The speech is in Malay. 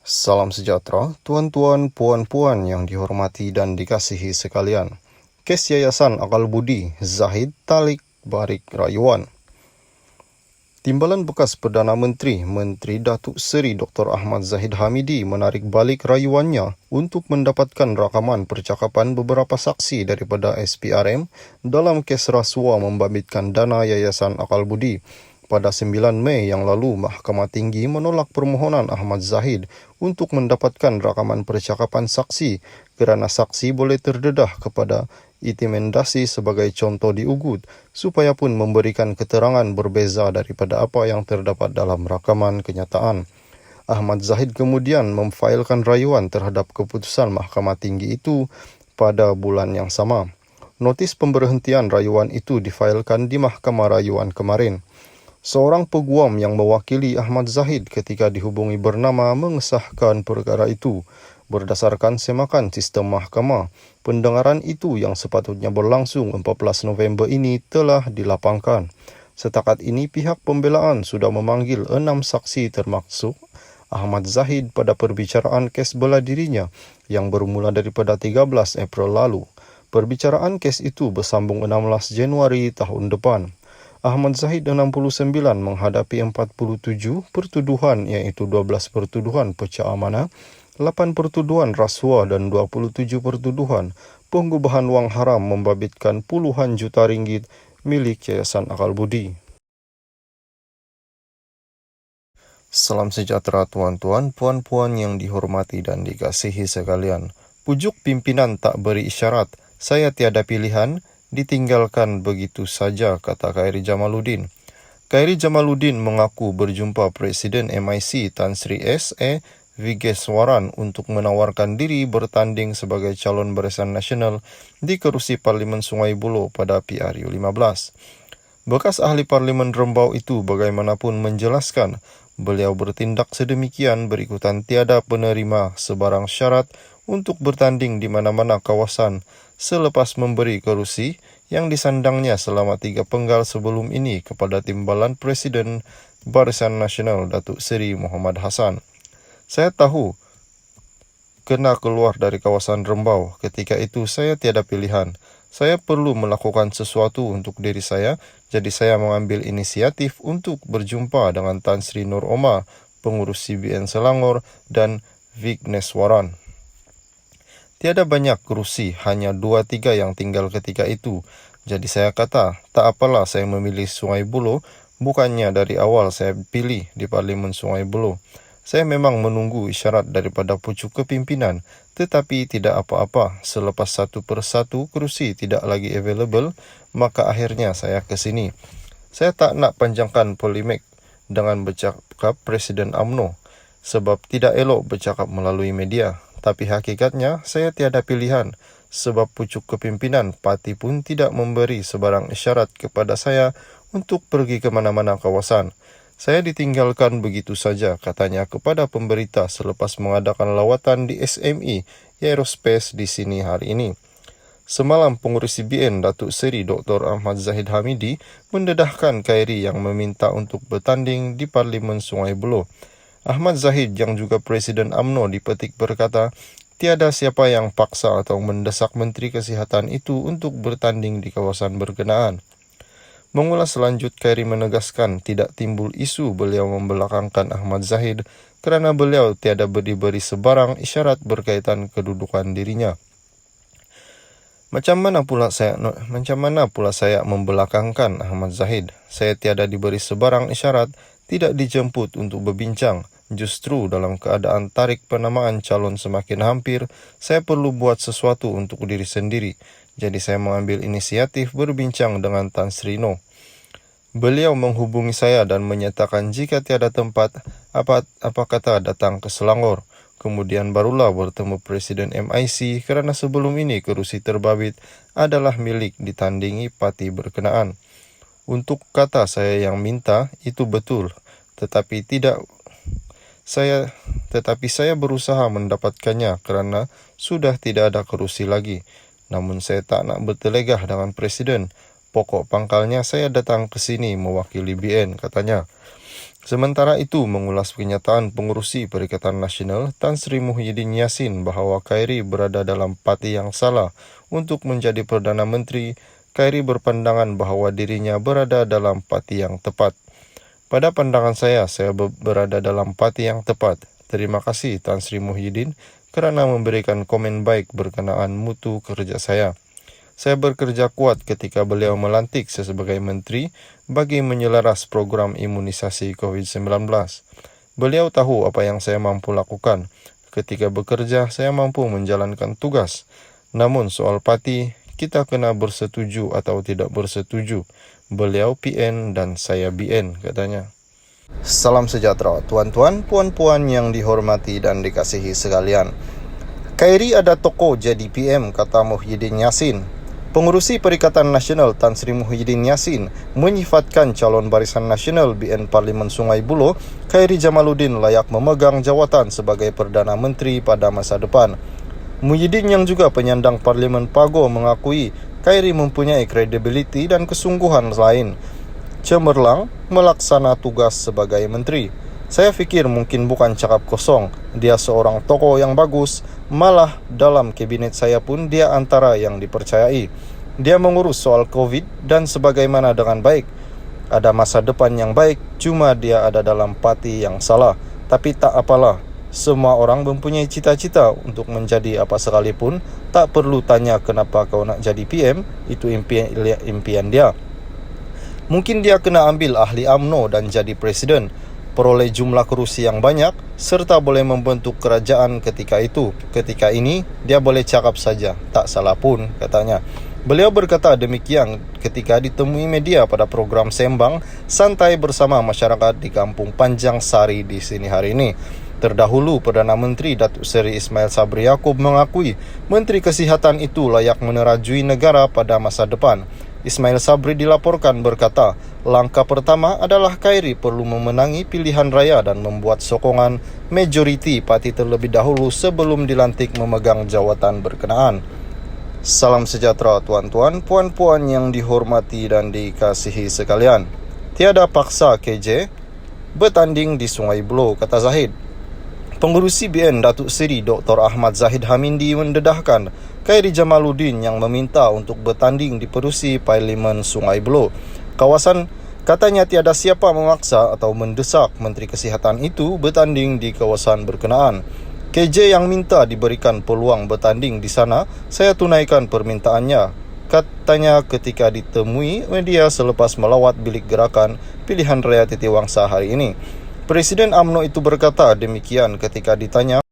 Salam sejahtera, tuan-tuan, puan-puan yang dihormati dan dikasihi sekalian. Kes Yayasan Akal Budi, Zahid Talik Barik Rayuan. Timbalan bekas Perdana Menteri, Menteri Datuk Seri Dr. Ahmad Zahid Hamidi menarik balik rayuannya untuk mendapatkan rakaman percakapan beberapa saksi daripada SPRM dalam kes rasuah membabitkan dana Yayasan Akal Budi. Pada 9 Mei yang lalu, Mahkamah Tinggi menolak permohonan Ahmad Zahid untuk mendapatkan rakaman percakapan saksi kerana saksi boleh terdedah kepada intimidasi sebagai contoh di Ubud, supaya pun memberikan keterangan berbeza daripada apa yang terdapat dalam rakaman kenyataan. Ahmad Zahid kemudian memfailkan rayuan terhadap keputusan Mahkamah Tinggi itu pada bulan yang sama. Notis pemberhentian rayuan itu difailkan di Mahkamah Rayuan kemarin. Seorang peguam yang mewakili Ahmad Zahid ketika dihubungi bernama mengesahkan perkara itu. Berdasarkan semakan sistem mahkamah, pendengaran itu yang sepatutnya berlangsung 14 November ini telah dilapangkan. Setakat ini pihak pembelaan sudah memanggil 6 saksi termasuk Ahmad Zahid pada perbicaraan kes bela dirinya yang bermula daripada 13 April lalu. Perbicaraan kes itu bersambung 16 Januari tahun depan. Ahmad Zahid 69 menghadapi 47 pertuduhan iaitu 12 pertuduhan pecah amanah, 8 pertuduhan rasuah dan 27 pertuduhan pengubahan wang haram membabitkan puluhan juta ringgit milik Yayasan Akal Budi. Salam sejahtera tuan-tuan, puan-puan yang dihormati dan dikasihi sekalian. Pujuk pimpinan tak beri isyarat, saya tiada pilihan, ditinggalkan begitu saja, kata Khairi Jamaluddin. Khairi Jamaluddin mengaku berjumpa Presiden MIC Tan Sri S.E. Vigeswaran untuk menawarkan diri bertanding sebagai calon Barisan Nasional di kerusi Parlimen Sungai Buloh pada PRU 15. Bekas ahli Parlimen Rembau itu bagaimanapun menjelaskan beliau bertindak sedemikian berikutan tiada penerima sebarang syarat untuk bertanding di mana-mana kawasan selepas memberi kerusi yang disandangnya selama 3 penggal sebelum ini kepada Timbalan Presiden Barisan Nasional Datuk Seri Muhammad Hassan. Saya tahu kena keluar dari kawasan Rembau. Ketika itu saya tiada pilihan. Saya perlu melakukan sesuatu untuk diri saya, jadi saya mengambil inisiatif untuk berjumpa dengan Tan Sri Nur Omar, pengurus CBN Selangor, dan Vigneswaran. Tiada banyak kerusi, hanya 2-3 yang tinggal ketika itu. Jadi saya kata, tak apalah saya memilih Sungai Buloh, bukannya dari awal saya pilih di Parlimen Sungai Buloh. Saya memang menunggu isyarat daripada pucuk kepimpinan, tetapi tidak apa-apa. Selepas satu persatu kerusi tidak lagi available, maka akhirnya saya ke sini. Saya tak nak panjangkan polemik dengan bercakap Presiden UMNO, sebab tidak elok bercakap melalui media. Tapi hakikatnya saya tiada pilihan, sebab pucuk kepimpinan parti pun tidak memberi sebarang isyarat kepada saya untuk pergi ke mana-mana kawasan. Saya ditinggalkan begitu saja, katanya kepada pemberita selepas mengadakan lawatan di SME Aerospace di sini hari ini. Semalam pengurus CBN Datuk Seri Dr. Ahmad Zahid Hamidi mendedahkan Khairi yang meminta untuk bertanding di Parlimen Sungai Buloh. Ahmad Zahid yang juga Presiden UMNO dipetik berkata, tiada siapa yang paksa atau mendesak Menteri Kesihatan itu untuk bertanding di kawasan berkenaan. Mengulas lanjut, Khairi menegaskan tidak timbul isu beliau membelakangkan Ahmad Zahid kerana beliau tiada diberi sebarang isyarat berkaitan kedudukan dirinya. Macam mana pula saya membelakangkan Ahmad Zahid? Saya tiada diberi sebarang isyarat, tidak dijemput untuk berbincang. Justru dalam keadaan tarik penamaan calon semakin hampir, saya perlu buat sesuatu untuk diri sendiri. Jadi saya mengambil inisiatif berbincang dengan Tan Sri No. Beliau menghubungi saya dan menyatakan jika tiada tempat, apa kata datang ke Selangor. Kemudian barulah bertemu Presiden MIC kerana sebelum ini kerusi terbabit adalah milik ditandingi parti berkenaan. Untuk kata saya yang minta, itu betul. Tetapi saya berusaha mendapatkannya kerana sudah tidak ada kerusi lagi. Namun saya tak nak bertelegah dengan Presiden. Pokok pangkalnya saya datang ke sini mewakili BN, katanya. Sementara itu, mengulas pernyataan pengurusi Perikatan Nasional Tan Sri Muhyiddin Yassin bahwa Khairi berada dalam parti yang salah untuk menjadi Perdana Menteri, Khairi berpandangan bahwa dirinya berada dalam parti yang tepat. Pada pandangan saya berada dalam parti yang tepat. Terima kasih Tan Sri Muhyiddin kerana memberikan komen baik berkenaan mutu kerja saya. Saya bekerja kuat ketika beliau melantik saya sebagai menteri bagi menyelaras program imunisasi COVID-19. Beliau tahu apa yang saya mampu lakukan. Ketika bekerja, saya mampu menjalankan tugas. Namun soal parti, kita kena bersetuju atau tidak bersetuju. Beliau PN dan saya BN, katanya. Salam sejahtera, tuan-tuan, puan-puan yang dihormati dan dikasihi sekalian. Khairi ada toko jadi PM, kata Muhyiddin Yassin. Pengurusi Perikatan Nasional Tan Sri Muhyiddin Yassin menyifatkan calon Barisan Nasional BN Parlimen Sungai Buloh, Khairi Jamaluddin layak memegang jawatan sebagai Perdana Menteri pada masa depan. Muhyiddin yang juga penyandang Parlimen Pago mengakui Khairi mempunyai kredibiliti dan kesungguhan lain cemerlang melaksana tugas sebagai menteri. Saya fikir mungkin bukan cakap kosong, dia seorang tokoh yang bagus, malah dalam kabinet saya pun dia antara yang dipercayai. Dia mengurus soal COVID dan sebagaimana dengan baik. Ada masa depan yang baik, cuma dia ada dalam parti yang salah. Tapi tak apalah, semua orang mempunyai cita-cita untuk menjadi apa sekalipun, tak perlu tanya kenapa kau nak jadi PM, itu impian dia. Mungkin dia kena ambil ahli UMNO dan jadi presiden, peroleh jumlah kerusi yang banyak, serta boleh membentuk kerajaan ketika itu. Ketika ini, dia boleh cakap saja, tak salah pun, katanya. Beliau berkata demikian ketika ditemui media pada program Sembang Santai bersama masyarakat di Kampung Panjang Sari di sini hari ini. Terdahulu, Perdana Menteri Datuk Seri Ismail Sabri Yaakob mengakui Menteri Kesihatan itu layak menerajui negara pada masa depan. Ismail Sabri dilaporkan berkata, langkah pertama adalah Khairi perlu memenangi pilihan raya dan membuat sokongan majoriti parti terlebih dahulu sebelum dilantik memegang jawatan berkenaan. Salam sejahtera tuan-tuan, puan-puan yang dihormati dan dikasihi sekalian. Tiada paksa KJ bertanding di Sungai Buloh, kata Zahid. Pengurusi BN Datuk Seri Dr. Ahmad Zahid Hamindi mendedahkan Khairi Jamaluddin yang meminta untuk bertanding di Perusi Parlimen Sungai Buloh. Katanya tiada siapa memaksa atau mendesak Menteri Kesihatan itu bertanding di kawasan berkenaan. KJ yang minta diberikan peluang bertanding di sana, saya tunaikan permintaannya, katanya ketika ditemui media selepas melawat bilik gerakan pilihan raya Titiwangsa hari ini. Presiden UMNO itu berkata demikian ketika ditanya